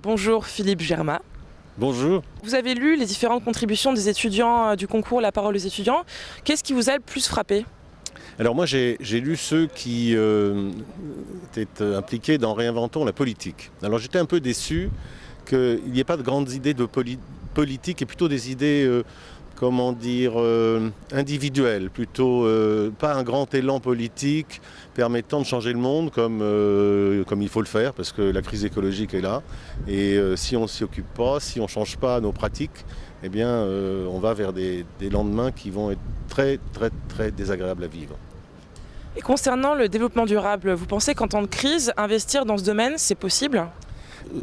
Bonjour Philippe Germain. Bonjour. Vous avez lu les différentes contributions des étudiants du concours La Parole aux étudiants. Qu'est-ce qui vous a le plus frappé? Alors moi j'ai lu ceux qui étaient impliqués dans Réinventons la politique. Alors j'étais un peu déçu qu'il n'y ait pas de grandes idées de politique et plutôt des idées, individuelles, plutôt pas un grand élan politique permettant de changer le monde comme il faut le faire parce que la crise écologique est là et si on ne s'y occupe pas, si on ne change pas nos pratiques, eh bien on va vers des lendemains qui vont être très très très désagréables à vivre. Et concernant le développement durable, vous pensez qu'en temps de crise, investir dans ce domaine, c'est possible?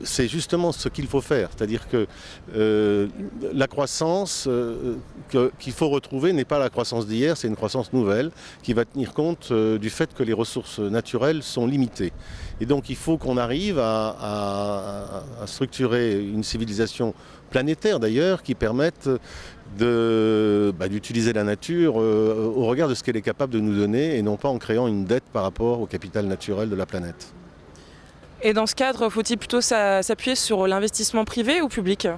C'est justement ce qu'il faut faire, c'est-à-dire que la croissance qu'il faut retrouver n'est pas la croissance d'hier, c'est une croissance nouvelle qui va tenir compte du fait que les ressources naturelles sont limitées. Et donc il faut qu'on arrive à structurer une civilisation planétaire d'ailleurs qui permette d'utiliser la nature au regard de ce qu'elle est capable de nous donner et non pas en créant une dette par rapport au capital naturel de la planète. Et dans ce cadre, faut-il plutôt s'appuyer sur l'investissement privé ou public?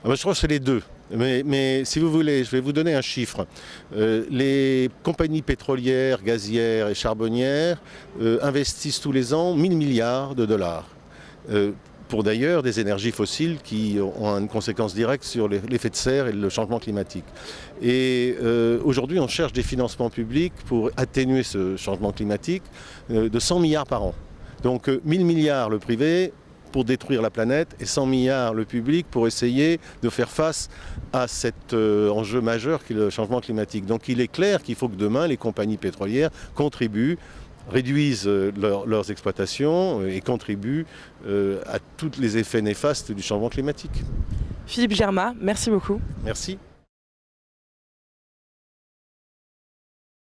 Je crois que c'est les deux. Mais si vous voulez, je vais vous donner un chiffre. Les compagnies pétrolières, gazières et charbonnières investissent tous les ans 1000 milliards de dollars. Pour d'ailleurs des énergies fossiles qui ont une conséquence directe sur l'effet de serre et le changement climatique. Et aujourd'hui, on cherche des financements publics pour atténuer ce changement climatique de 100 milliards par an. Donc 1000 milliards le privé pour détruire la planète et 100 milliards le public pour essayer de faire face à cet enjeu majeur qui est le changement climatique. Donc il est clair qu'il faut que demain les compagnies pétrolières contribuent, réduisent leurs exploitations et contribuent à tous les effets néfastes du changement climatique. Philippe Germain, merci beaucoup. Merci.